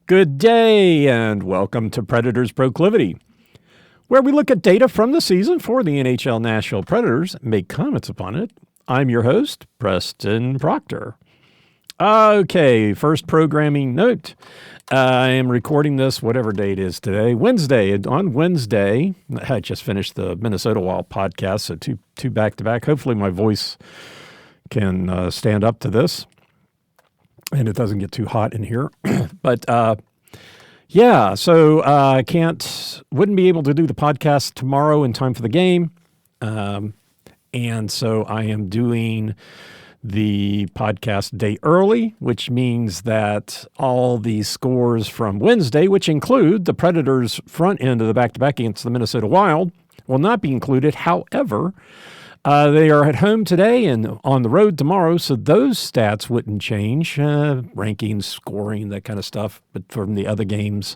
Good day, and welcome to Predators Proclivity, where we look at data from the season for the NHL Nashville Predators and make comments upon it. I'm your host, Preston Proctor. Okay, first programming note. I am recording this, whatever date is today, Wednesday. On Wednesday, I just finished the Minnesota Wild podcast, so two back-to-back. Hopefully my voice can stand up to this and it doesn't get too hot in here. But so I wouldn't be able to do the podcast tomorrow in time for the game. And so I am doing the podcast day early, which means that all the scores from Wednesday, which include the Predators' front end of the back-to-back against the Minnesota Wild, will not be included. However, they are at home today and on the road tomorrow, so those stats wouldn't change. Rankings, scoring, that kind of stuff. But from the other games,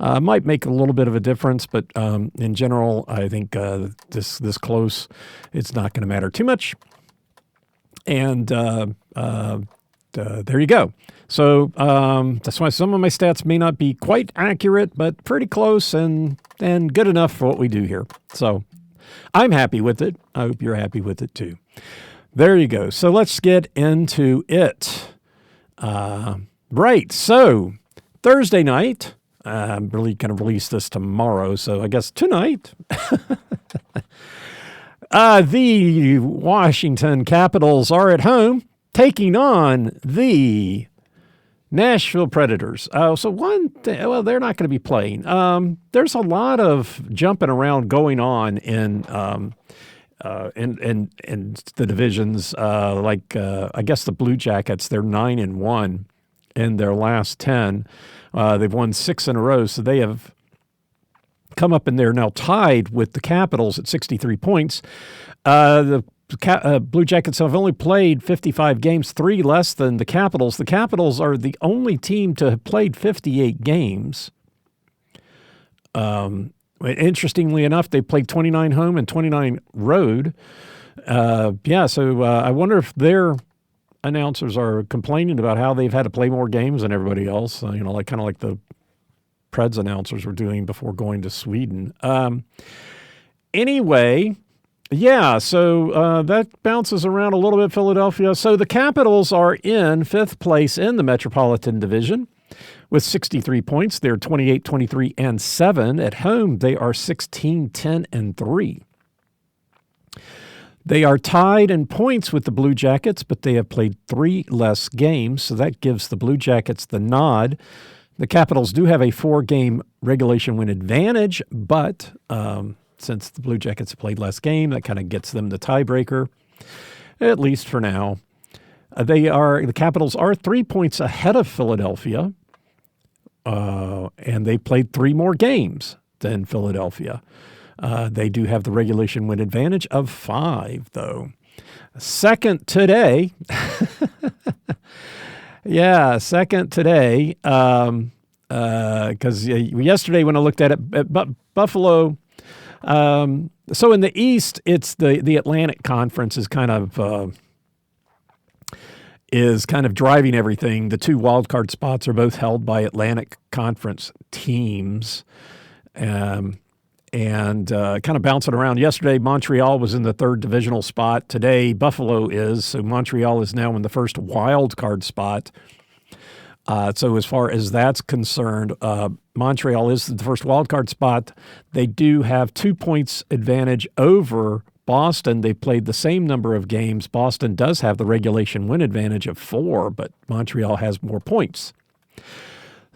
might make a little bit of a difference. But in general, I think this close, it's not going to matter too much. And there you go. So that's why some of my stats may not be quite accurate, but pretty close and good enough for what we do here. So I'm happy with it. I hope you're happy with it too. There you go. So let's get into it. Right. So Thursday night, I'm really going to release this tomorrow. So I guess tonight, the Washington Capitals are at home taking on the Nashville Predators. So they're not going to be playing. There's a lot of jumping around going on in the divisions. I guess the Blue Jackets, they're 9-1 in their last 10. They've won 6 in a row, so they have come up and they're now tied with the Capitals at 63 points. The Blue Jackets have only played 55 games, 3 less than the Capitals. The Capitals are the only team to have played 58 games. Interestingly enough, they played 29 home and 29 road. So I wonder if their announcers are complaining about how they've had to play more games than everybody else. Kind of like the Preds announcers were doing before going to Sweden. Anyway. Yeah, so that bounces around a little bit, Philadelphia. So the Capitals are in 5th place in the Metropolitan Division with 63 points. They're 28, 23, and 7. At home, they are 16, 10, and 3. They are tied in points with the Blue Jackets, but they have played 3 less games, so that gives the Blue Jackets the nod. The Capitals do have a 4-game regulation win advantage, but since the Blue Jackets have played less game, that kind of gets them the tiebreaker, at least for now. The Capitals are 3 points ahead of Philadelphia, and they played 3 more games than Philadelphia. They do have the regulation win advantage of 5, though. Second today. Yeah, second today. Because yesterday when I looked at it, Buffalo. So in the East, it's the Atlantic Conference is kind of driving everything. The 2 wildcard spots are both held by Atlantic Conference teams, and kind of bouncing around. Yesterday, Montreal was in the 3rd divisional spot. Today, Buffalo is. So Montreal is now in the 1st wildcard spot. So as far as that's concerned, Montreal is the 1st wildcard spot. They do have 2 points advantage over Boston. They played the same number of games. Boston does have the regulation win advantage of 4, but Montreal has more points.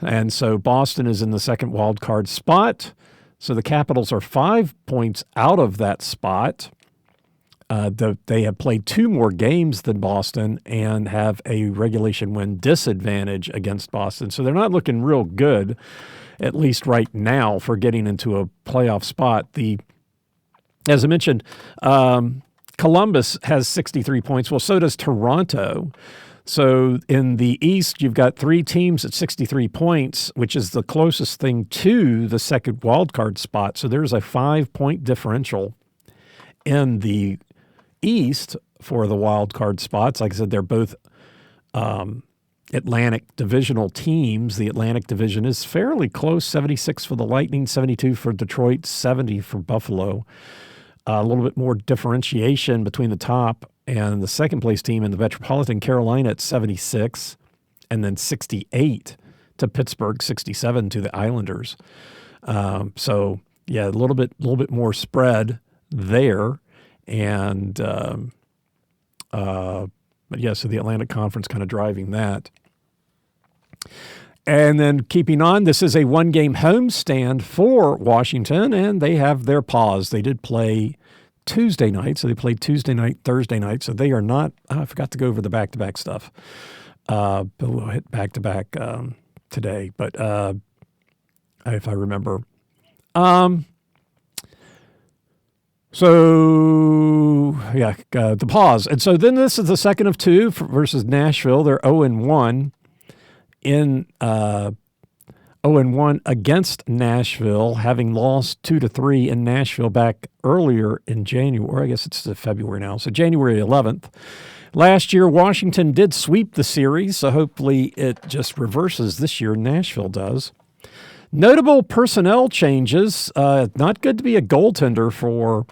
And so Boston is in the 2nd wildcard spot. So the Capitals are 5 points out of that spot. They have played 2 more games than Boston and have a regulation win disadvantage against Boston. So they're not looking real good, at least right now, for getting into a playoff spot. As I mentioned, Columbus has 63 points. Well, so does Toronto. So in the East, you've got 3 teams at 63 points, which is the closest thing to the 2nd wildcard spot. So there's a 5-point differential in the East for the wild card spots. Like I said, they're both Atlantic divisional teams, the Atlantic Division is fairly close, 76 for the Lightning, 72 for Detroit, 70 for Buffalo. A little bit more differentiation between the top and the second place team in the Metropolitan Carolina at 76, and then 68 to Pittsburgh, 67 to the Islanders. So yeah, a little bit more spread there, and but yeah, so the Atlantic Conference kind of driving that. And then keeping on, this is a one-game homestand for Washington, and they have their pause. They did play Tuesday night, so they played Tuesday night, Thursday night, so they are not, I forgot to go over the back-to-back stuff. But we'll hit back-to-back today, but if I remember. So, yeah, the pause. And so then this is the second of two versus Nashville. They're 0-1 in 0-1 against Nashville, having lost 2-3 in Nashville back earlier in January. I guess it's February now, so January 11th. Last year, Washington did sweep the series, so hopefully it just reverses this year. Nashville does. Notable personnel changes. Not good to be a goaltender for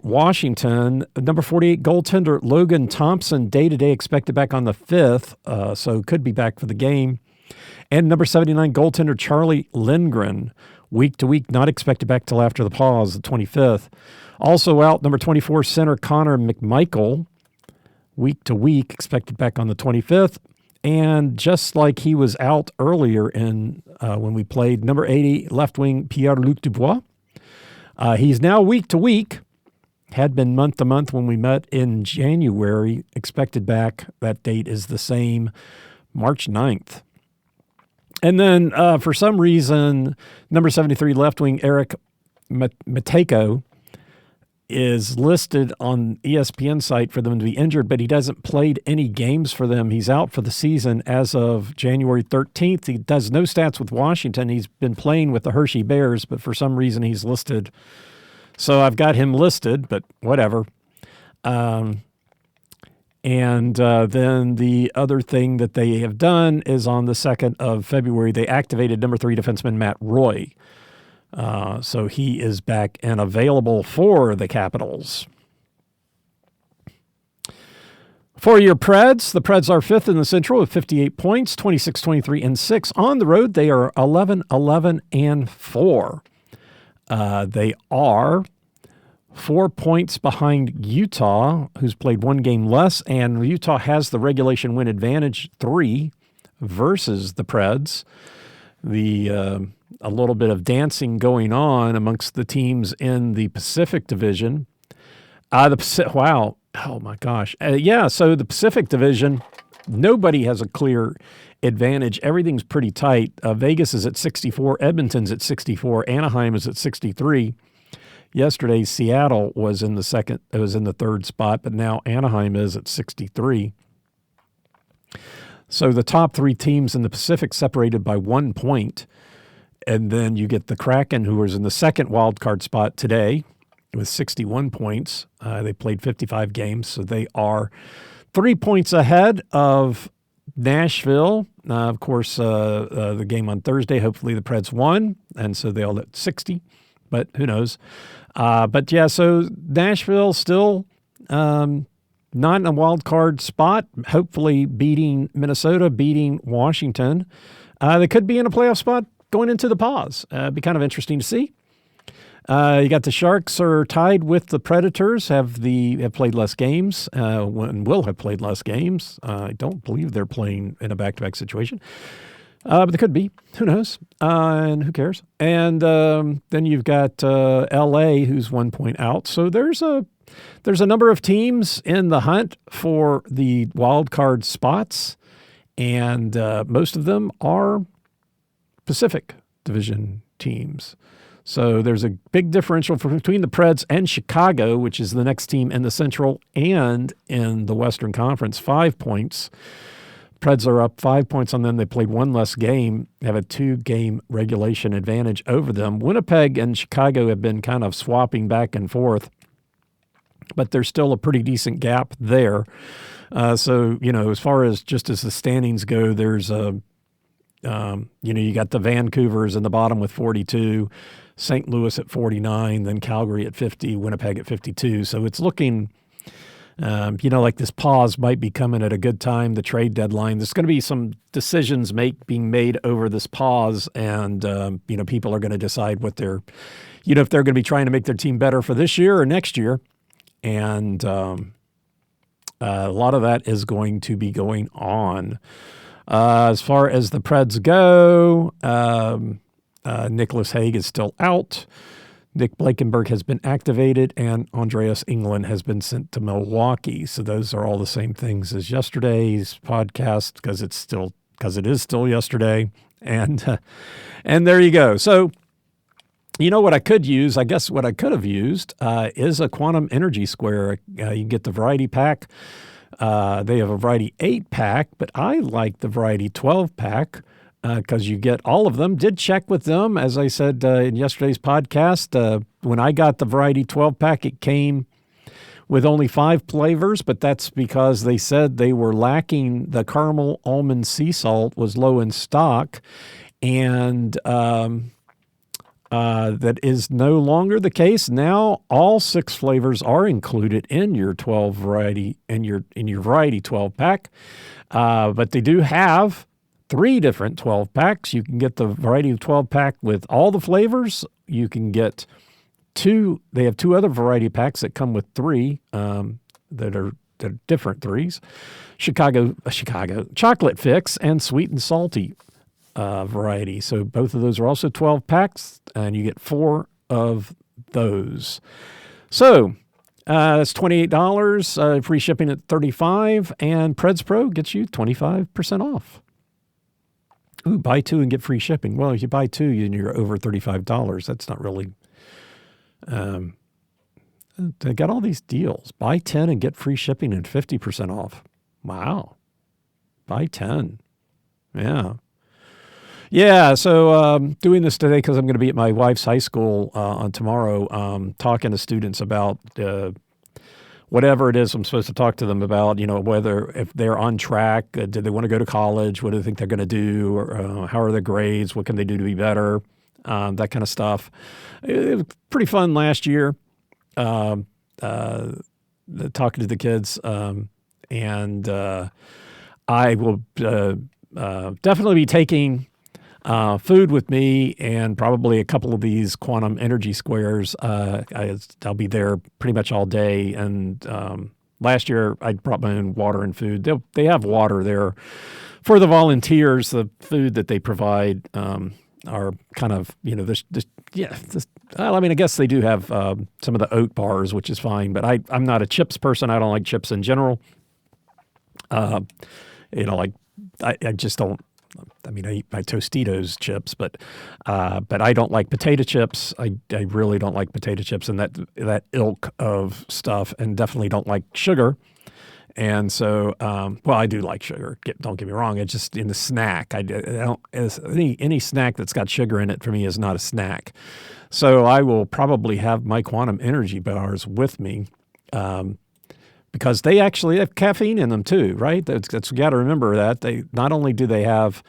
Washington. Number 48 goaltender Logan Thompson, day-to-day expected back on the 5th, so could be back for the game. And number 79 goaltender Charlie Lindgren, week-to-week, not expected back till after the pause, the 25th. Also out, number 24 center Connor McMichael, week-to-week, expected back on the 25th. And just like he was out earlier in when we played, number 80 left wing Pierre-Luc Dubois. He's now week-to-week, had been month-to-month when we met in January, expected back. That date is the same, March 9th. And then for some reason, number 73 left wing Eric Matejko is listed on ESPN site for them to be injured, but he hasn't played any games for them. He's out for the season as of January 13th. He does no stats with Washington. He's been playing with the Hershey Bears, but for some reason he's listed. So I've got him listed, but whatever. And then the other thing that they have done is on the 2nd of February, they activated number 3 defenseman Matt Roy. So he is back and available for the Capitals. For your Preds, the Preds are 5th in the Central with 58 points, 26-23-6. On the road, they are 11-11-4. They are 4 points behind Utah, who's played one game less, and Utah has the regulation win advantage 3 versus the Preds. A little bit of dancing going on amongst the teams in the Pacific Division. Wow. Oh, my gosh. So the Pacific Division, nobody has a clear advantage. Everything's pretty tight. Vegas is at 64. Edmonton's at 64. Anaheim is at 63. Yesterday, Seattle was in the third spot, but now Anaheim is at 63. So the top 3 teams in the Pacific separated by 1 point. And then you get the Kraken, who was in the second wild card spot today with 61 points. They played 55 games, so they are 3 points ahead of Nashville. Of course, the game on Thursday, hopefully the Preds won, and so they all at 60, but who knows. But yeah, so Nashville still not in a wild card spot, hopefully beating Minnesota, beating Washington. They could be in a playoff spot going into the pause. It'd be kind of interesting to see. You got the Sharks are tied with the Predators, have played less games, and will have played less games. I don't believe they're playing in a back-to-back situation. But they could be. Who knows? And who cares? And then you've got L.A., who's 1 point out. So there's a number of teams in the hunt for the wild card spots, and most of them are Pacific Division teams. So there's a big differential between the Preds and Chicago, which is the next team in the Central and in the Western Conference, 5 points. Preds are up 5 points on them. They played one less game, have a 2-game regulation advantage over them. Winnipeg and Chicago have been kind of swapping back and forth. but there's still a pretty decent gap there. So, as far as just as the standings go, there's you got the Vancouvers in the bottom with 42, St. Louis at 49, then Calgary at 50, Winnipeg at 52. So it's looking, like this pause might be coming at a good time, the trade deadline. There's going to be some decisions being made over this pause, and, people are going to decide what they're, if they're going to be trying to make their team better for this year or next year. And a lot of that is going to be going on. As far as the Preds go, Nicholas Hague is still out. Nick Blankenberg has been activated, and Andreas Englund has been sent to Milwaukee. So those are all the same things as yesterday's podcast because it is still yesterday. And there you go. So, what I could use, I guess what I could have used is a quantum energy square. You can get the variety pack. They have a variety 8-pack, but I like the variety 12-pack because you get all of them. Did check with them, as I said in yesterday's podcast. When I got the variety 12-pack, it came with only 5 flavors, but that's because they said they were lacking. The caramel almond sea salt was low in stock, and that is no longer the case. Now all 6 flavors are included in your 12 variety in your variety 12-pack, but they do have 3 different 12-packs. You can get the variety 12-pack with all the flavors. You can get 2. They have 2 other variety packs that come with 3 that are different 3s. Chicago chocolate fix and sweet and salty variety. So both of those are also 12 packs, and you get 4 of those. So that's $28, free shipping at $35, and Preds Pro gets you 25% off. Ooh, buy 2 and get free shipping. Well, if you buy 2 and you're over $35, that's not really. They got all these deals. Buy 10 and get free shipping and 50% off. Wow. Buy 10. Yeah. Yeah, so doing this today because I'm going to be at my wife's high school on tomorrow, talking to students about whatever it is I'm supposed to talk to them about, whether if they're on track, do they want to go to college, what do they think they're going to do, or how are their grades, what can they do to be better, that kind of stuff. It was pretty fun last year, talking to the kids, and I will definitely be taking food with me and probably a couple of these quantum energy squares. I'll be there pretty much all day. And last year I brought my own water and food. They have water there for the volunteers. The food that they provide are kind of, I guess they do have some of the oat bars, which is fine. But I'm not a chips person. I don't like chips in general. I just don't. I eat my Tostitos chips, but I don't like potato chips. I really don't like potato chips and that ilk of stuff, and definitely don't like sugar. And so, I do like sugar. Don't get me wrong. It's just in the snack. I don't. Any snack that's got sugar in it for me is not a snack. So I will probably have my quantum energy bars with me. Because they actually have caffeine in them too, right? That's you got to remember that. They not only do they have,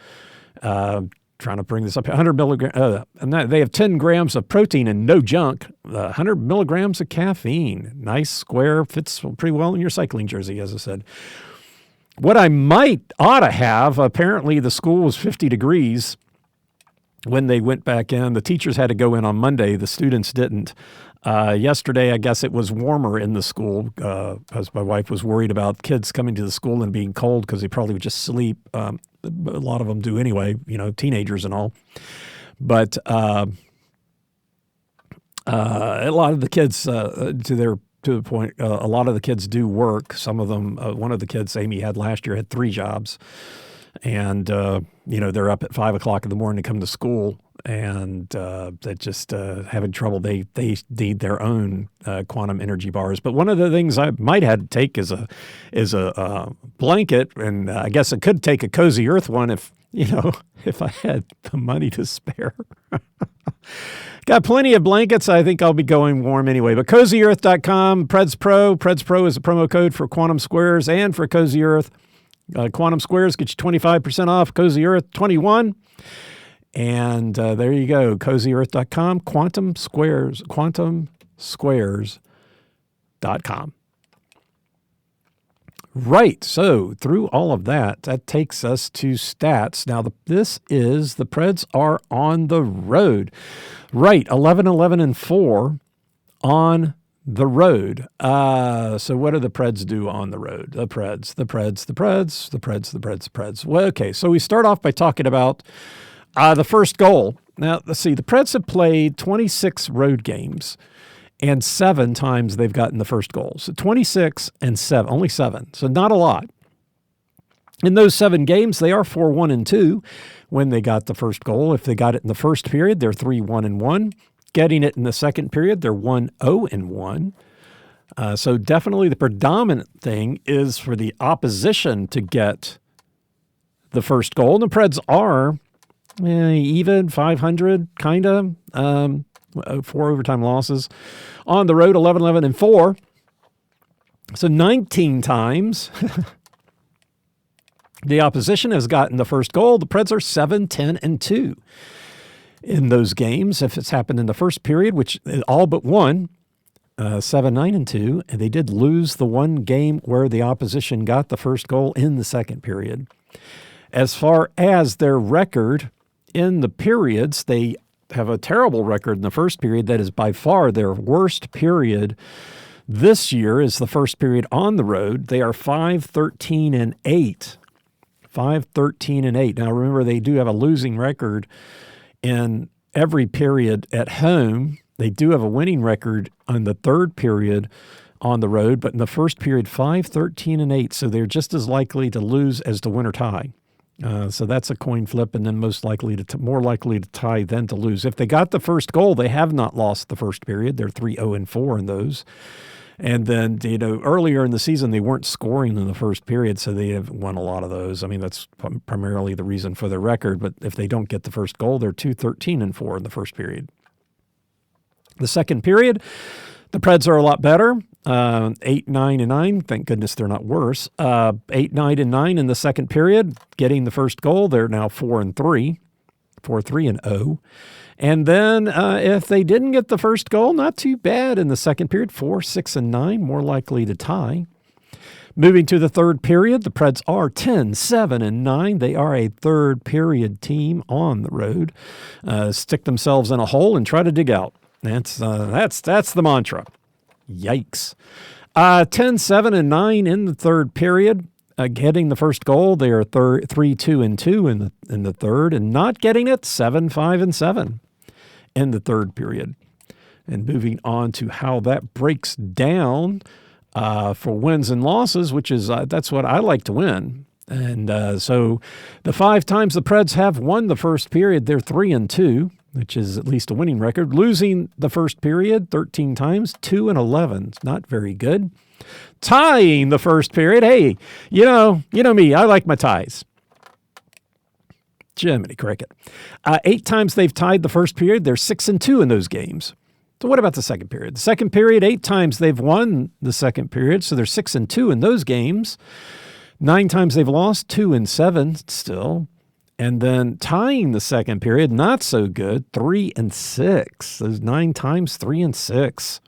trying to bring this up, 100 milligrams, and they have 10 grams of protein and no junk, 100 milligrams of caffeine. Nice square, fits pretty well in your cycling jersey, as I said. What I ought to have, apparently the school was 50 degrees when they went back in. The teachers had to go in on Monday. The students didn't. Yesterday, I guess it was warmer in the school because my wife was worried about kids coming to the school and being cold because they probably would just sleep. A lot of them do anyway, teenagers and all. But a lot of the kids, to the point, a lot of the kids do work. Some of them, one of the kids Amy had last year had 3 jobs. And, they're up at 5 o'clock in the morning to come to school, and they're just having trouble. They need their own quantum energy bars. But one of the things I might have to take is a blanket, and I guess I could take a Cozy Earth one if I had the money to spare. Got plenty of blankets. I think I'll be going warm anyway. But CozyEarth.com, Preds Pro. Preds Pro is a promo code for Quantum Squares and for Cozy Earth. Quantum Squares get you 25% off. Cozy Earth 21. And there you go. CozyEarth.com, Quantum Squares, QuantumSquares.com. Right. So through all of that, that takes us to stats. Now, this is the Preds are on the road. Right. 11-11-4 on the road. So what do the Preds do on the road? The Preds. Well, okay. So we start off by talking about the first goal. Now, let's see. The Preds have played 26 road games. And 7 times they've gotten the first goal. So 26 and 7, only 7. So not a lot. In those 7 games, they are 4-1-2 when they got the first goal. If they got it in the first period, they're 3-1-1. Getting it in the second period, they're 1-0-1. So definitely the predominant thing is for the opposition to get the first goal. And the Preds are even, 500, kind of. 4 overtime losses. On the road, 11-11-4. So 19 times the opposition has gotten the first goal. The Preds are 7-10-2 in those games. If it's happened in the first period, which is all but one, 7-9-2, and they did lose the one game where the opposition got the first goal in the second period. As far as their record in the periods, they have a terrible record in the first period. That is by far their worst period this year is the first period on the road. They are 5-13-8. 5-13-8. Now remember, they do have a losing record in every period at home. They do have a winning record on the third period on the road, but in the first period, 5-13-8. So they're just as likely to lose as to win or tie. So that's a coin flip, and then more likely to tie than to lose. If they got the first goal, they have not lost the first period. They're 3-0-4 in those. And then, earlier in the season, they weren't scoring in the first period, so they have won a lot of those. I mean, that's primarily the reason for their record. But if they don't get the first goal, they're 2-13-4 in the first period. The second period, the Preds are a lot better. 8-9-9. Thank goodness they're not worse. 8-9-9 in the second period, getting the first goal. They're now 4-3, 4-3-0. And then if they didn't get the first goal, not too bad in the second period. 4-6-9, more likely to tie. Moving to the third period, the Preds are 10-7-9. They are a third period team on the road. Stick themselves in a hole and try to dig out. That's the mantra. Yikes. 10-7-9 in the third period. Getting the first goal, they are 3-2-2 in the third, and not getting it, 7-5-7 in the third period. And moving on to how that breaks down for wins and losses, which is that's what I like to win. And so the 5 times the Preds have won the first period, they're 3-2. Which is at least a winning record. Losing the first period 13 times, 2-11. It's not very good. Tying the first period. Hey, you know me. I like my ties. Jiminy cricket. 8 times they've tied the first period. They're 6-2 in those games. So what about the second period? The second period, 8 times they've won the second period. So they're 6-2 in those games. 9 times they've lost, 2-7 still. And then tying the second period, not so good, 3-6. Those 9 times, 3-6.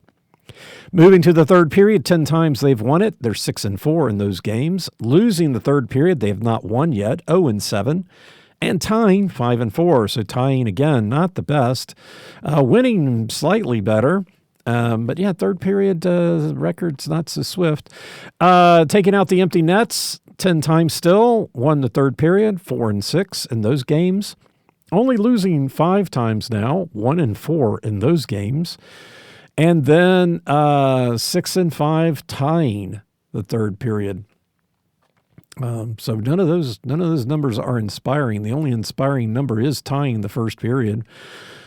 Moving to the third period, 10 times they've won it. They're 6-4 in those games. Losing the third period, they have not won yet, 0-7. And tying, 5-4. So tying again, not the best. Winning slightly better. But yeah, third period record's not so swift. Taking out the empty nets, 10 times still, won the third period, 4-6 in those games. Only losing 5 times now, 1-4 in those games. And then 6-5 tying the third period. So none of those numbers are inspiring. The only inspiring number is tying the first period.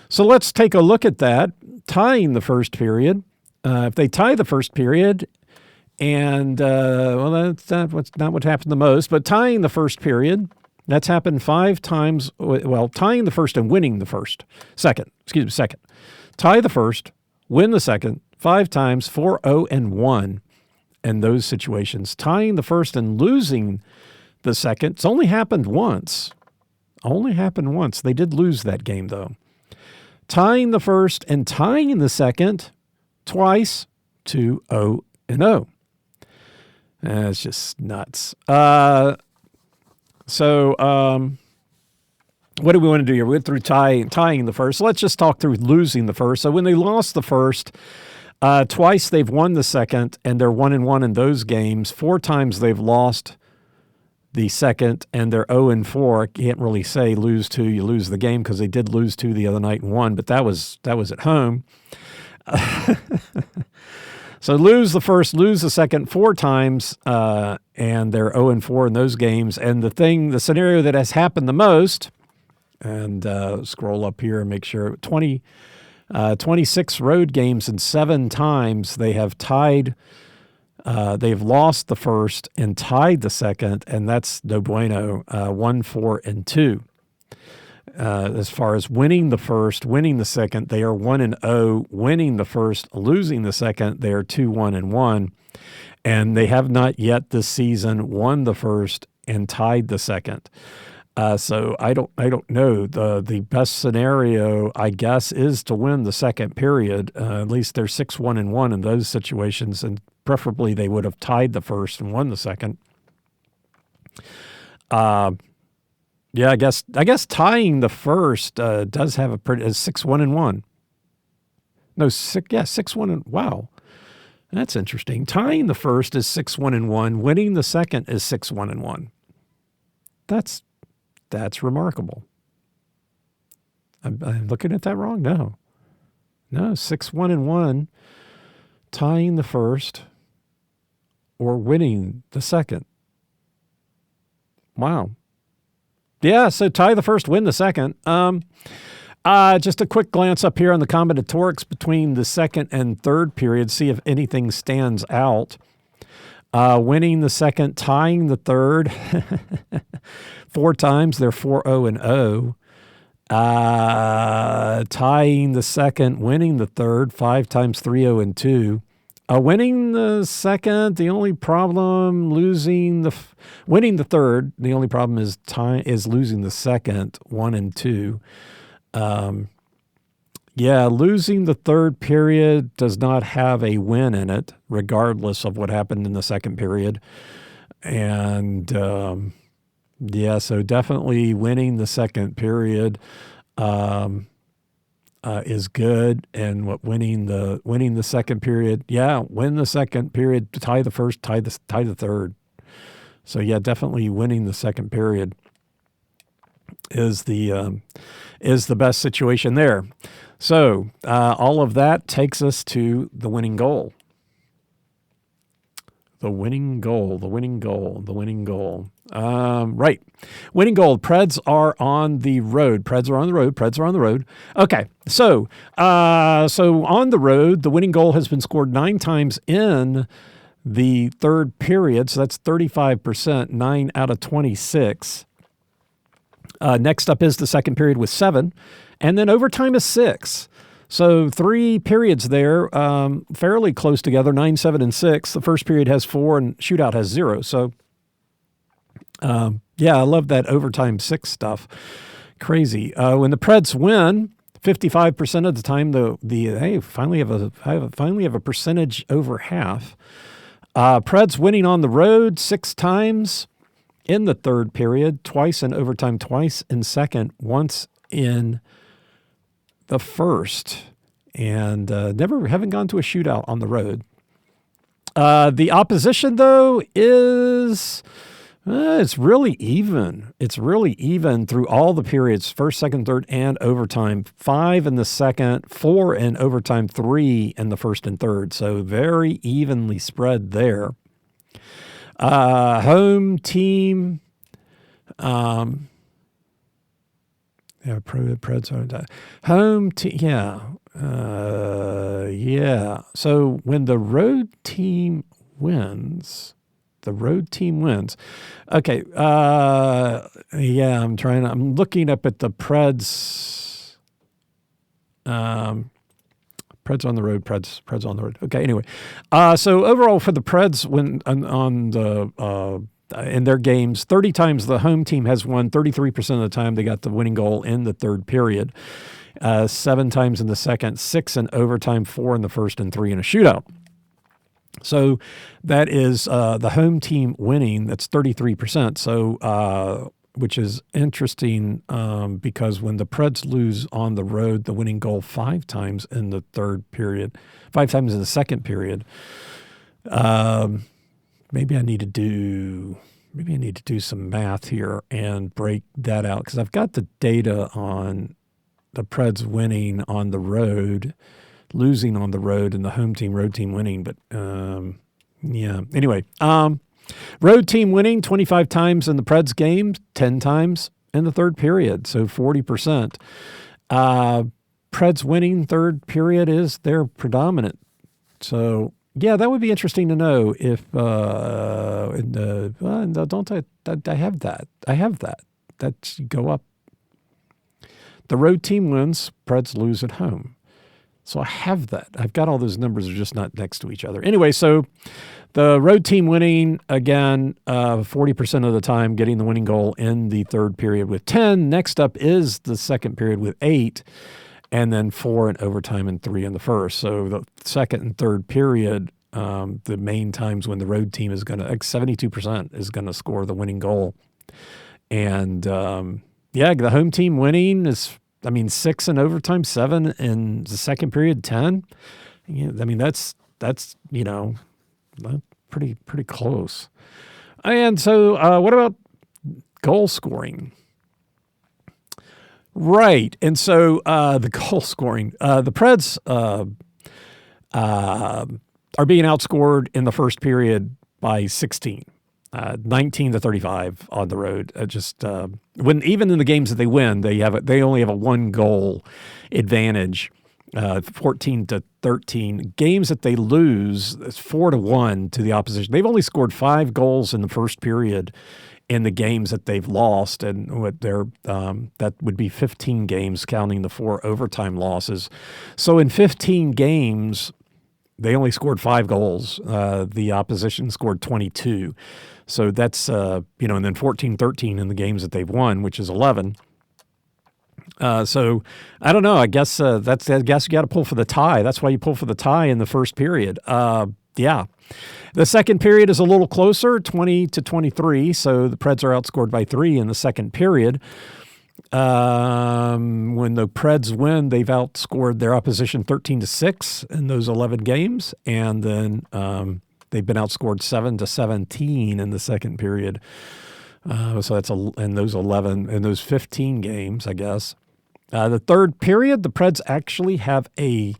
So let's take a look at that. Tying the first period. If they tie the first period, and that's not what happened the most, but tying the first period, That's happened 5 times. Well, tying the first and winning the second. Tie the first, win the second, 5 times, 4-0-1 in those situations. Tying the first and losing the second, it's only happened once. They did lose that game, though. Tying the first and tying the second twice, 2-0-0. It's just nuts. So what do we want to do here? We went through tying the first. Let's just talk through losing the first. So when they lost the first, twice they've won the second, and they're 1-1 in those games. 4 times they've lost the second, and they're 0-4. Can't really say lose 2, you lose the game, because they did lose 2 the other night and won, but that was at home. So lose the first, lose the second 4 times, and they're 0-4 in those games. And the scenario that has happened the most, and scroll up here and make sure, 26 road games, and 7 times they have tied. They've lost the first and tied the second, and that's no bueno. 1-4-2. As far as winning the first, winning the second, they are 1-0. Winning the first, losing the second, they are 2-1-1. And they have not yet this season won the first and tied the second. So I don't know. The best scenario, I guess, is to win the second period. At least they're 6-1-1 in those situations, and preferably they would have tied the first and won the second. Yeah, I guess tying the first does have a pretty 6-1-1. No, 6-1. Wow, that's interesting. Tying the first is 6-1-1. Winning the second is 6-1-1. That's remarkable. I'm looking at that wrong. No, 6-1-1. Tying the first or winning the second. Wow. Yeah, so tie the first, win the second. Just a quick glance up here on the combinatorics between the second and third period, see if anything stands out. Winning the second, tying the third. 4 times, they're 4-0-0. Tying the second, winning the third, 5 times, 3-0-2. Winning the second, the only problem, winning the third, the only problem is losing the second, 1-2. Losing the third period does not have a win in it, regardless of what happened in the second period. And so definitely winning the second period is good, and winning the second period, win the second period, tie the first, tie the third. So definitely winning the second period is the best situation there. So all of that takes us to the winning goal. The winning goal. Right. Winning goal. Preds are on the road. Okay. So on the road, the winning goal has been scored 9 times in the third period. So that's 35%, 9 out of 26. Next up is the second period with 7. And then overtime is 6. So 3 periods there, fairly close together, 9, 7, and 6. The first period has 4 and shootout has 0. So, I love that overtime 6 stuff. Crazy. When the Preds win, 55% of the time, finally have a percentage over half. Preds winning on the road 6 times in the third period, twice in overtime, twice in second, once in the first, and haven't gone to a shootout on the road. The opposition, though, is it's really even. It's really even through all the periods, first, second, third, and overtime. 5 in the second, 4 in overtime, 3 in the first and third. So very evenly spread there. Home team. Preds are home team. So when the road team wins, The road team wins. Okay. Yeah, I'm looking up at the Preds. Preds on the road, Preds on the road. Okay, anyway. So overall for the Preds, when on the in their games, 30 times the home team has won. 33% of the time they got the winning goal in the third period. 7 times in the second, 6 in overtime, 4 in the first, and 3 in a shootout. So that is the home team winning. That's 33%. So which is interesting because when the Preds lose on the road, the winning goal 5 times in the third period, 5 times in the second period. Maybe I need to do some math here and break that out because I've got the data on the Preds winning on the road, losing on the road, and the home team, road team winning. But yeah, anyway, road team winning 25 times in the Preds game, 10 times in the third period, so 40%. Preds winning third period is their predominant. So yeah, that would be interesting to know if don't I have that? I have that. That go up. The road team wins, Preds lose at home. So I have that. I've got all those numbers, they're just not next to each other. Anyway, so the road team winning, again, 40% of the time, getting the winning goal in the third period with 10. Next up is the second period with 8, and then 4 in overtime and 3 in the first. So the second and third period, the main times when the road team is going to, 72% is going to score the winning goal. And yeah, the home team winning is, 6 in overtime, 7 in the second period, 10. That's pretty close. And so what about goal scoring? Right. And so the goal scoring, the Preds are being outscored in the first period by 16. 19-35 on the road. When even in the games that they win, they only have a 1 goal advantage. 14-13. Games that they lose, it's 4-1 to the opposition. They've only scored 5 goals in the first period in the games that they've lost, and what that would be 15 games, counting the 4 overtime losses. So in 15 games, they only scored 5 goals. The opposition scored 22. So that's, and then 14-13 in the games that they've won, which is 11. So I don't know. I guess you got to pull for the tie. That's why you pull for the tie in the first period. Yeah. The second period is a little closer, 20-23. So the Preds are outscored by 3 in the second period. When the Preds win, they've outscored their opposition 13-6 in those 11 games. And then they've been outscored 7-17 in the second period. So that's in those 15 games, I guess. The third period, the Preds actually have a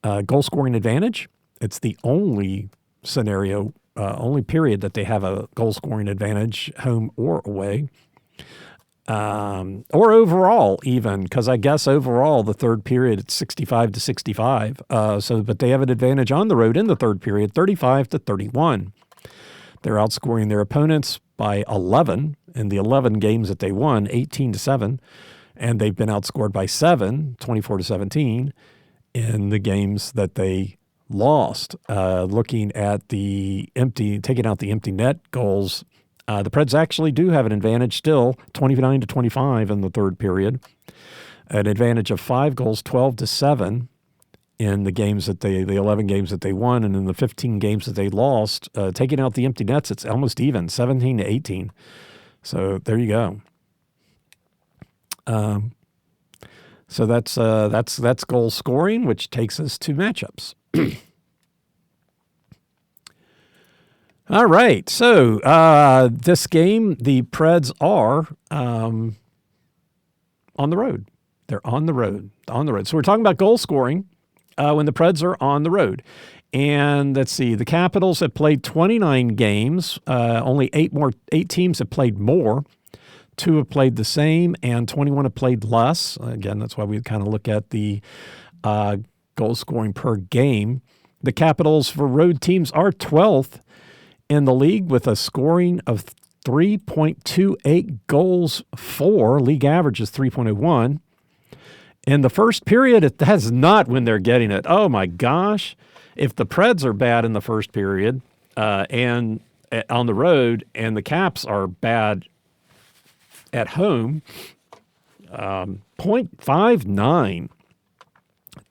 goal scoring advantage. It's the only scenario, only period that they have a goal scoring advantage, home or away. Or overall even, because I guess overall the third period it's 65-65. But they have an advantage on the road in the third period, 35-31. They're outscoring their opponents by 11 in the 11 games that they won, 18-7, and they've been outscored by 7, 24-17, in the games that they lost. Looking at taking out the empty net goals, the Preds actually do have an advantage still, 29-25 in the third period, an advantage of 5 goals, 12-7 in the games the 11 games that they won, and in the 15 games that they lost, taking out the empty nets, it's almost even, 17-18. So there you go. So that's goal scoring, which takes us to matchups. All right. So this game, the Preds are on the road. They're on the road. So we're talking about goal scoring when the Preds are on the road. And let's see, the Capitals have played 29 games. Only 8 teams have played more. 2 have played the same, and 21 have played less. Again, that's why we kind of look at the goal scoring per game. The Capitals for road teams are 12th in the league with a scoring of 3.28 goals for. League average is 3.01. In the first period, that's not when they're getting it. Oh, my gosh. If the Preds are bad in the first period and on the road and the Caps are bad at home, 0.59.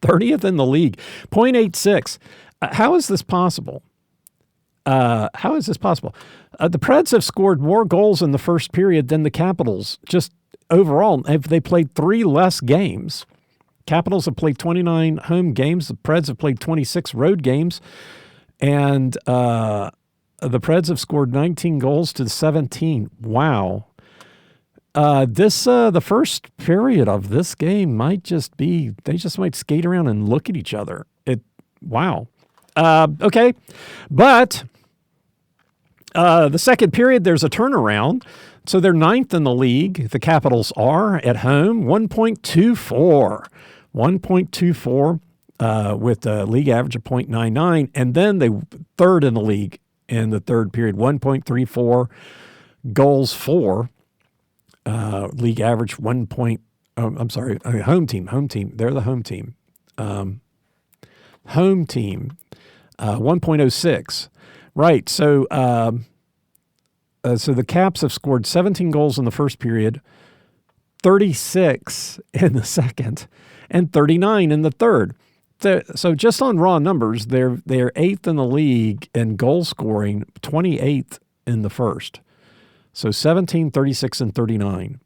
30th in the league, 0.86. How is this possible? The Preds have scored more goals in the first period than the Capitals. Just overall, they played 3 less games. Capitals have played 29 home games. The Preds have played 26 road games. And the Preds have scored 19 goals to 17. Wow. The first period of this game might just be, they just might skate around and look at each other. Wow. Okay. But the second period, there's a turnaround. So they're 9th in the league. The Capitals are at home, 1.24. 1.24 with a league average of 0.99. And then they 3rd in the league in the third period, 1.34 goals for. League average home team. They're the home team. Home team, 1.06. Right. So the Caps have scored 17 goals in the first period, 36 in the second, and 39 in the third. So just on raw numbers, they're 8th in the league in goal scoring, 28th in the first. So 17, 36, and 39.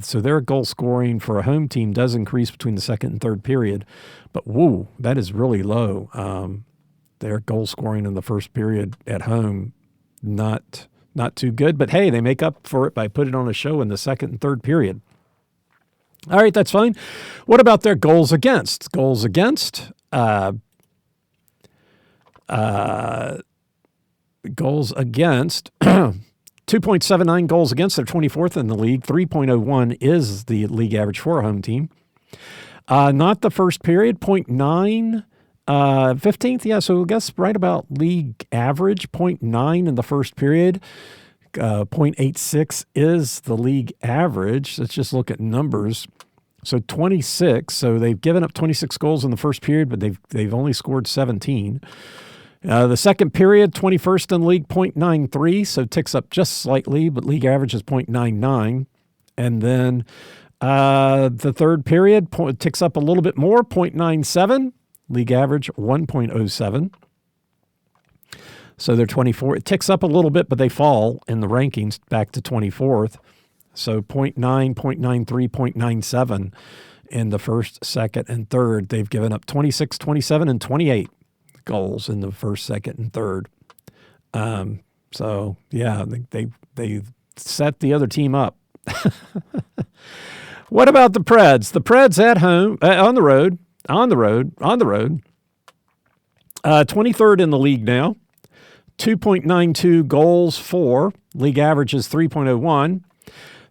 So their goal scoring for a home team does increase between the second and third period. But, woo, that is really low. Their goal scoring in the first period at home, not too good. But, hey, they make up for it by putting on a show in the second and third period. All right, that's fine. What about their goals against? Goals against 2.79 goals against. They're 24th in the league. 3.01 is the league average for a home team. Not the first period, 0.9. 15th, yeah, so I guess right about league average, 0.9 in the first period. 0.86 is the league average. Let's just look at numbers. So 26, so they've given up 26 goals in the first period, but they've only scored 17. The second period, 21st in the league, 0.93, so ticks up just slightly, but league average is 0.99. And then the third period ticks up a little bit more, 0.97, league average 1.07. So they're 24. It ticks up a little bit, but they fall in the rankings back to 24th. So 0.9, 0.93, 0.97 in the first, second, and third. They've given up 26, 27, and 28 goals in the first, second, and third. So, yeah, they set the other team up. What about the Preds? The Preds at home, on the road, 23rd in the league now. 2.92 goals for. League average is 3.01.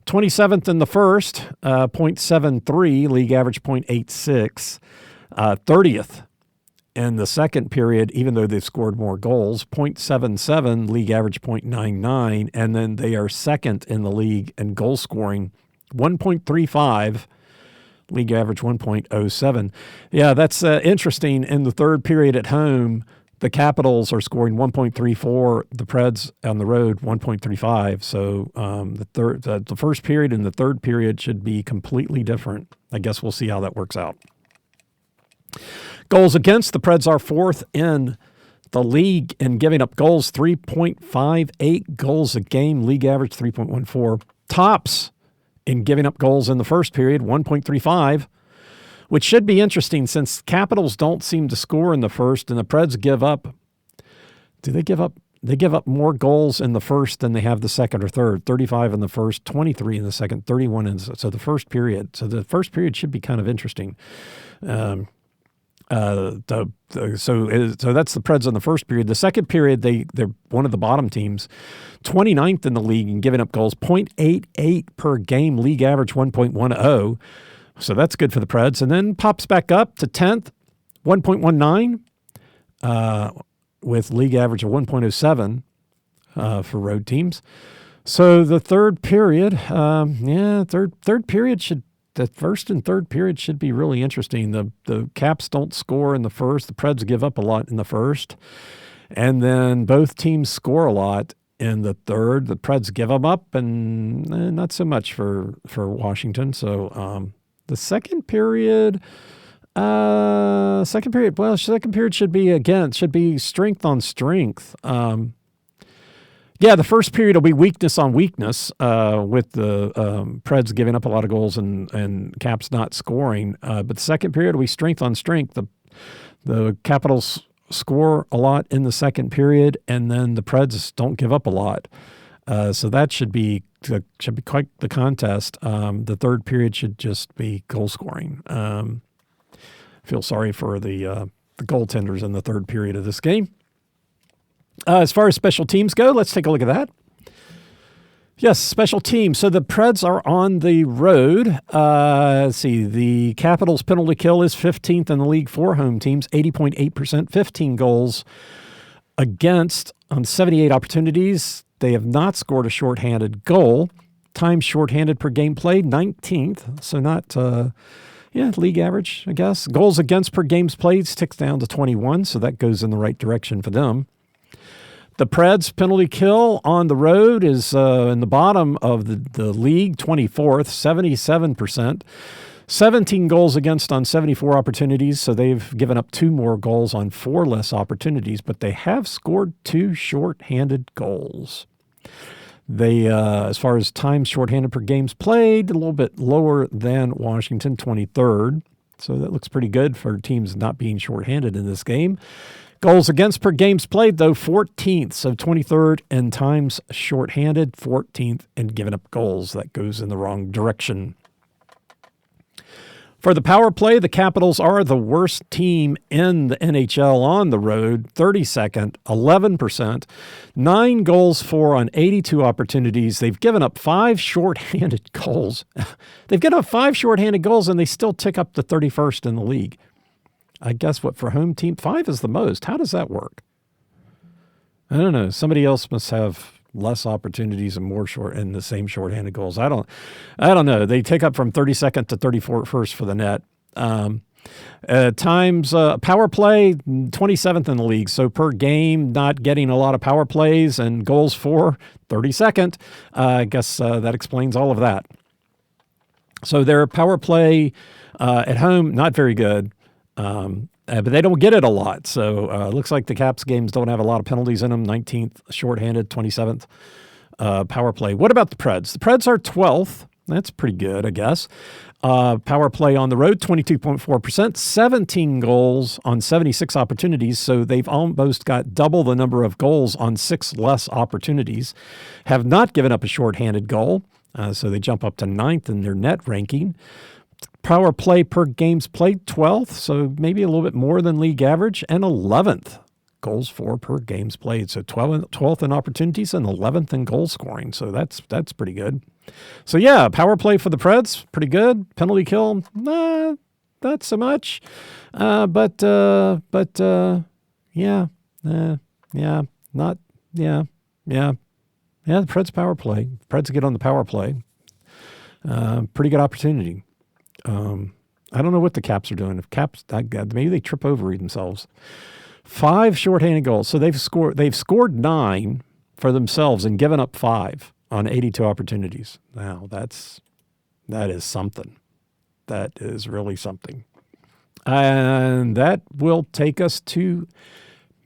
27th in the first, 0.73. League average 0.86. 30th in the second period, even though they've scored more goals, 0.77. League average 0.99. And then they are second in the league in goal scoring, 1.35. League average 1.07. Yeah, that's interesting. In the third period at home, the Capitals are scoring 1.34. The Preds on the road 1.35. So the first period and the third period should be completely different. I guess we'll see how that works out. Goals against, the Preds are 4th in the league in giving up goals, 3.58 goals a game. League average 3.14. Tops in giving up goals in the first period, 1.35, which should be interesting since Capitals don't seem to score in the first and the Preds give up. Do they give up? They give up more goals in the first than they have the second or third. 35 in the first, 23 in the second, 31 in the first period. So the first period should be kind of interesting. So that's the Preds in the first period. The second period, they're one of the bottom teams, 29th in the league in giving up goals, 0.88 per game, league average 1.10. So that's good for the Preds. And then pops back up to 10th, 1.19, with league average of 1.07. for road teams. So the third period, third period the first and third period should be really interesting. The Caps don't score in the first. The Preds give up a lot in the first. And then both teams score a lot in the third. The Preds give them up, and not so much for Washington. So the second period should be strength on strength. The first period will be weakness on weakness, with the Preds giving up a lot of goals and Caps not scoring. But the second period will be strength on strength. The Capitals score a lot in the second period, and then the Preds don't give up a lot. So that should be quite the contest. The third period should just be goal scoring. Feel sorry for the goaltenders in the third period of this game. As far as special teams go, let's take a look at that. Yes, special teams. So the Preds are on the road. Let's see. The Capitals' penalty kill is 15th in the league for home teams, 80.8%, 15 goals against on 78 opportunities. They have not scored a shorthanded goal. Time shorthanded per game played, 19th. So not, league average, I guess. Goals against per games played ticks down to 21, so that goes in the right direction for them. The Preds' penalty kill on the road is in the bottom of the league, 24th, 77%. 17 goals against on 74 opportunities, so they've given up 2 more goals on 4 less opportunities, but they have scored 2 shorthanded goals. They, as far as times shorthanded per games played, a little bit lower than Washington, 23rd. So that looks pretty good for teams not being shorthanded in this game. Goals against per games played, though, 14th, so 23rd in times shorthanded, 14th in giving up goals. That goes in the wrong direction. For the power play, the Capitals are the worst team in the NHL on the road, 32nd, 11%, 9 goals for on 82 opportunities. They've given up 5 shorthanded goals. They've given up 5 shorthanded goals, and they still tick up to 31st in the league. I guess for home team, 5 is the most. How does that work? I don't know. Somebody else must have less opportunities and more the same shorthanded goals. I don't know. They take up from 32nd to 34st for the net. Times power play, 27th in the league. So per game, not getting a lot of power plays, and goals for 32nd. I guess that explains all of that. So their power play at home, not very good. But they don't get it a lot. So it looks like the Caps games don't have a lot of penalties in them. 19th shorthanded, 27th power play. What about the Preds? The Preds are 12th. That's pretty good, I guess. Power play on the road, 22.4%, 17 goals on 76 opportunities. So they've almost got double the number of goals on 6 less opportunities. Have not given up a shorthanded goal. So they jump up to 9th in their net ranking. Power play per games played, 12th, so maybe a little bit more than league average, and 11th goals for per games played. So 12th in opportunities and 11th in goal scoring. So that's pretty good. So yeah, power play for the Preds, pretty good. Penalty kill, not so much. The Preds power play. Preds get on the power play. Pretty good opportunity. I don't know what the Caps are doing. If Caps, maybe they trip over themselves. 5 shorthanded goals. So they've scored 9 for themselves and given up 5 on 82 opportunities. Now that is something. That is really something. And that will take us to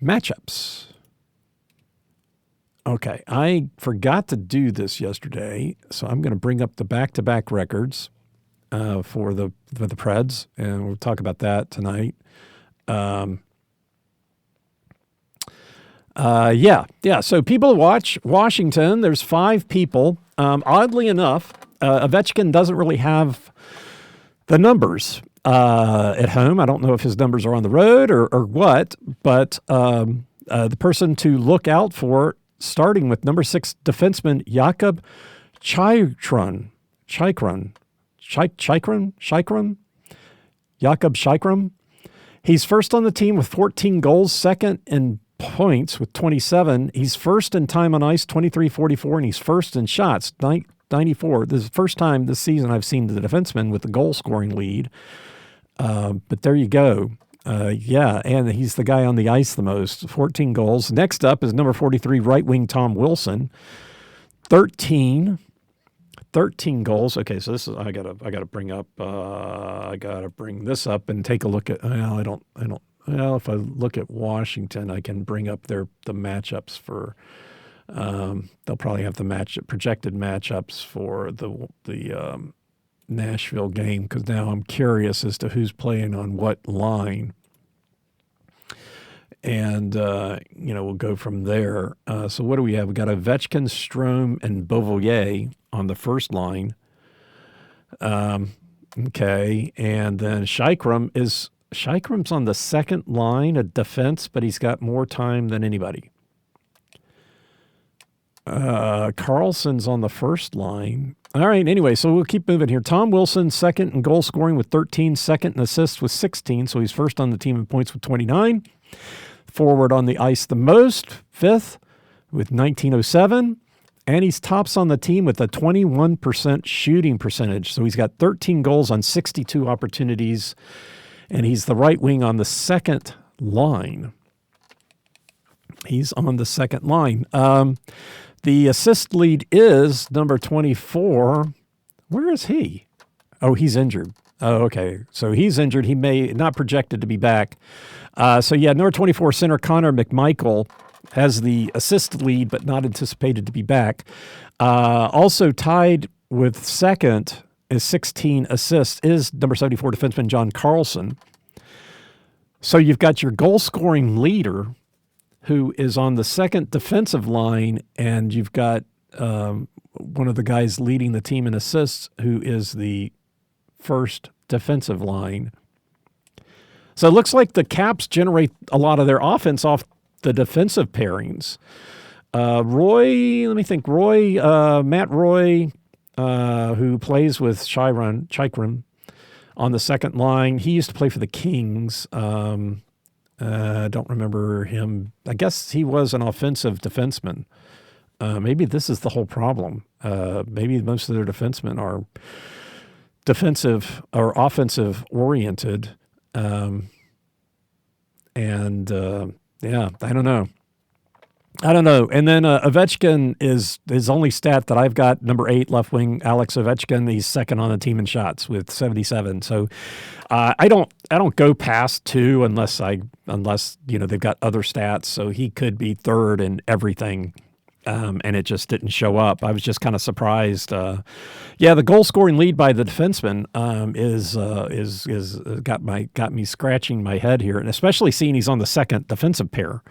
matchups. Okay, I forgot to do this yesterday, so I'm going to bring up the back-to-back records for the Preds, and we'll talk about that tonight. So people watch Washington. There's 5 people. Oddly enough, Ovechkin doesn't really have the numbers at home. I don't know if his numbers are on the road or what, but the person to look out for, starting with number 6 defenseman Jakob Chychrun. Jakob Chychrun. He's first on the team with 14 goals, second in points with 27. He's first in time on ice, 23-44, and he's first in shots, 94. This is the first time this season I've seen the defenseman with the goal-scoring lead. But there you go. Yeah, and he's the guy on the ice the most, 14 goals. Next up is number 43, right wing Tom Wilson, 13 goals. Okay, so this is I gotta bring this up and take a look at. Well, if I look at Washington, I can bring up the matchups for. They'll probably have the projected matchups for the Nashville game, because now I'm curious as to who's playing on what line. And, we'll go from there. So what do we have? We got Ovechkin, Strome, and Beauvillier on the first line. Okay. And then Shykram's on the second line of defense, but he's got more time than anybody. Carlson's on the first line. All right, anyway, so we'll keep moving here. Tom Wilson, second in goal scoring with 13, second in assists with 16, so he's first on the team in points with 29. Forward on the ice the most, fifth with 1907, and he's tops on the team with a 21% shooting percentage, so he's got 13 goals on 62 opportunities, and he's the right wing on the second line. He's on the second line. The assist lead is number 24. Where is he? Oh, he's injured. Oh, okay. So he's injured. He may not projected to be back. Number 24 center Connor McMichael has the assist lead, but not anticipated to be back. Also tied with second is 16 assists is number 74 defenseman John Carlson. So you've got your goal scoring leader, who is on the second defensive line, and you've got one of the guys leading the team in assists, who is the first defensive line. So it looks like the Caps generate a lot of their offense off the defensive pairings. Matt Roy, who plays with Shykram on the second line. He used to play for the Kings. I don't remember him. I guess he was an offensive defenseman. Maybe this is the whole problem. Maybe most of their defensemen are defensive or offensive oriented. I don't know. And then Ovechkin is his only stat that I've got. Number 8 left wing Alex Ovechkin. He's second on the team in shots with 77. So I don't go past 2 unless they've got other stats. So he could be third in everything, and it just didn't show up. I was just kind of surprised. The goal scoring lead by the defenseman is got me scratching my head here, and especially seeing he's on the second defensive pair.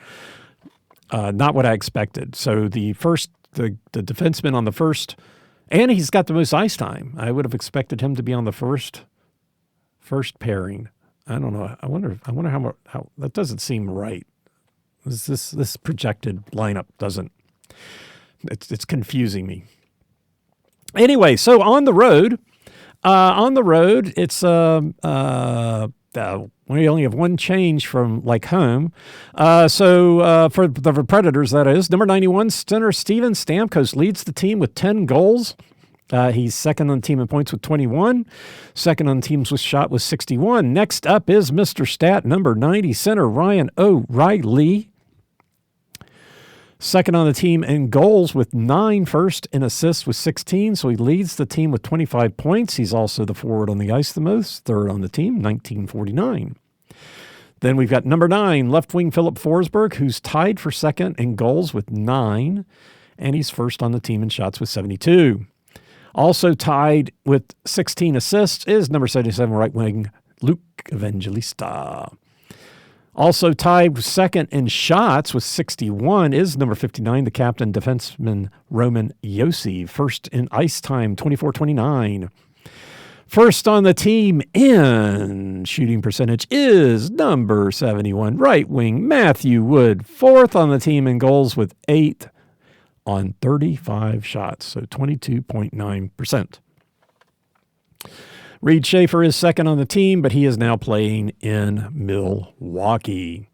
Not what I expected. So the defenseman on the first, and he's got the most ice time. I would have expected him to be on the first pairing. I don't know. I wonder how that doesn't seem right. This projected lineup doesn't. It's confusing me. Anyway, so on the road, it's we only have one change from like home. For the Predators, that is, number 91 center Steven Stamkos leads the team with 10 goals. He's second on the team in points with 21. Second on teams with shot with 61. Next up is Mr. Stat, number 90 center Ryan O'Reilly. Second on the team in goals with 9, first in assists with 16, so he leads the team with 25 points. He's also the forward on the ice the most, third on the team, 1949. Then we've got number 9, left wing Philip Forsberg, who's tied for second in goals with 9, and he's first on the team in shots with 72. Also tied with 16 assists is number 77 right wing Luke Evangelista. Also tied second in shots with 61 is number 59, the captain defenseman Roman Josi. First in ice time, 24-29. First on the team in shooting percentage is number 71, right wing Matthew Wood. Fourth on the team in goals with 8 on 35 shots, so 22.9%. Reed Schaefer is second on the team, but he is now playing in Milwaukee.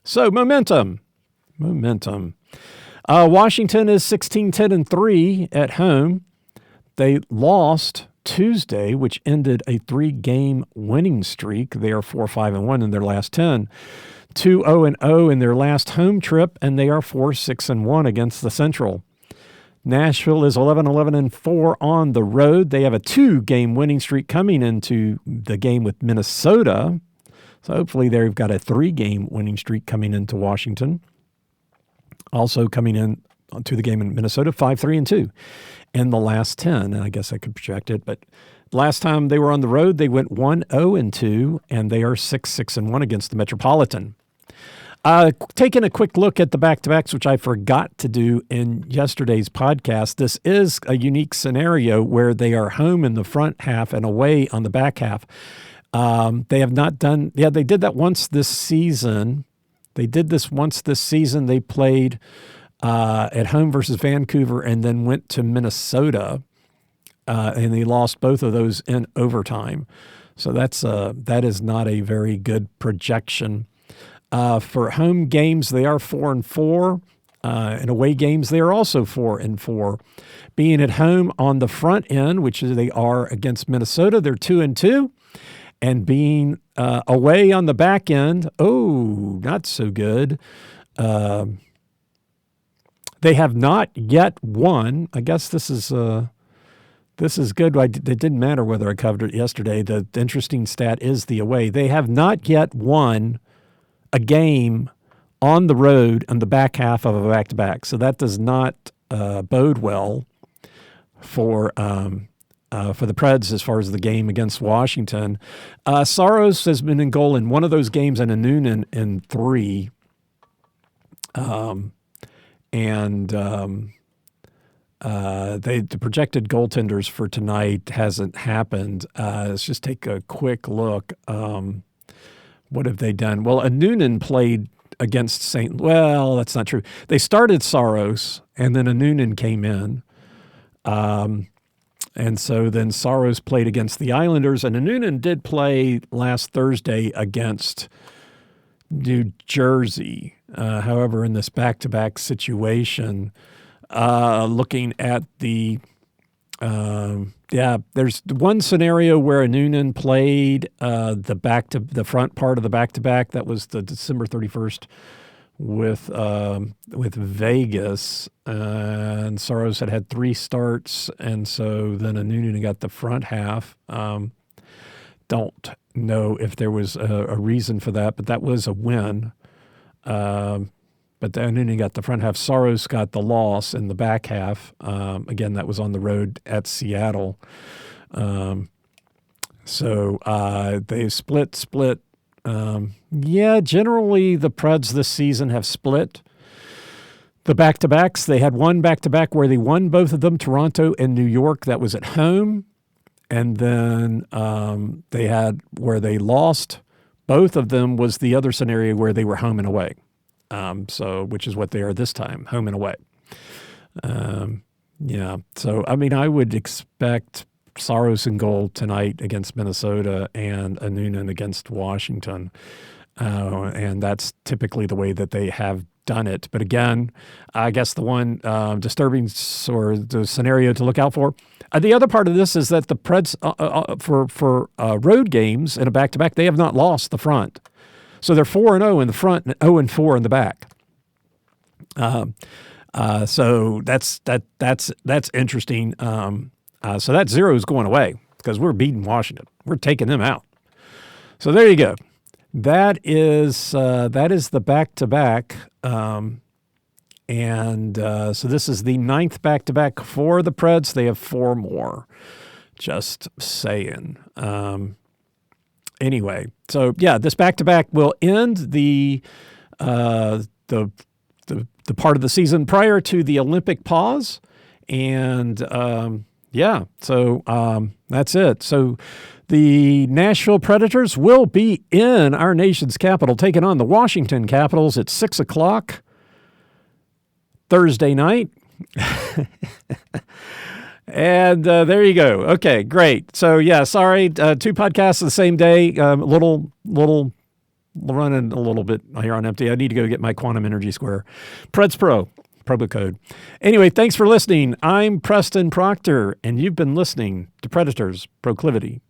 So momentum. Momentum. Washington is 16-10-3 at home. They lost Tuesday, which ended a 3-game winning streak. They are 4-5-1 in their last 10. 2-0-0 in their last home trip, and they are 4-6-1 against the Central. Nashville is 11-11-4 on the road. They have a 2-game winning streak coming into the game with Minnesota. So hopefully they've got a 3-game winning streak coming into Washington. Also coming in to the game in Minnesota, 5-3-2 in the last 10. And I guess I could project it, but last time they were on the road, they went 1-0-2, and they are 6-6-1 against the Metropolitan. Taking a quick look at the back-to-backs, which I forgot to do in yesterday's podcast, this is a unique scenario where they are home in the front half and away on the back half. They have not done, they did that once this season. They did this once this season. They played at home versus Vancouver and then went to Minnesota, and they lost both of those in overtime. So that is not a very good projection. For home games, they are 4-4. In away games, they are also 4-4. Being at home on the front end, which they are against Minnesota, they're 2-2. And being away on the back end, not so good. They have not yet won. I guess this is good. It didn't matter whether I covered it yesterday. The interesting stat is the away. They have not yet won a game on the road on the back half of a back-to-back. So that does not bode well for the Preds as far as the game against Washington. Saros has been in goal in one of those games and a Noonan in 3. The projected goaltenders for tonight hasn't happened. Let's just take a quick look. What have they done? Well, a Noonan played against St. Well, that's not true. They started Saros, and then a Noonan came in. And so then Saros played against the Islanders, and a Noonan did play last Thursday against New Jersey. However, in this back-to-back situation, looking at the there's one scenario where a Noonan played the front part of the back-to-back. That was the December 31st with Vegas, and Saros had 3 starts, and so then a Noonan got the front half. Don't know if there was a reason for that, but that was a win. But then Noonan got the front half. Saros got the loss in the back half. Again, that was on the road at Seattle. So they split. Generally the Preds this season have split the back-to-backs. They had one back-to-back where they won both of them, Toronto and New York. That was at home. And then they had where they lost both of them was the other scenario where they were home and away. Which is what they are this time, home and away. So, I mean, I would expect Saros in goal tonight against Minnesota and a Noonan against Washington. And that's typically the way that they have done it. But again, I guess the one disturbing or the scenario to look out for. The other part of this is that the Preds, for road games in a back-to-back, they have not lost the front. So they're 4-0 in the front and 0-4 in the back. So that's interesting. So that 0 is going away because we're beating Washington. We're taking them out. So there you go. That is the back-to-back. So this is the 9th back-to-back for the Preds. They have 4 more. Just saying. Anyway, so yeah, this back-to-back will end the part of the season prior to the Olympic pause, and so that's it. So the Nashville Predators will be in our nation's capital, taking on the Washington Capitals at 6:00 Thursday night. And there you go. Okay, great. So yeah, sorry, 2 podcasts the same day. Little running a little bit here on empty. I need to go get my quantum energy square. Preds Pro, promo code. Anyway, thanks for listening. I'm Preston Proctor, and you've been listening to Predators Proclivity.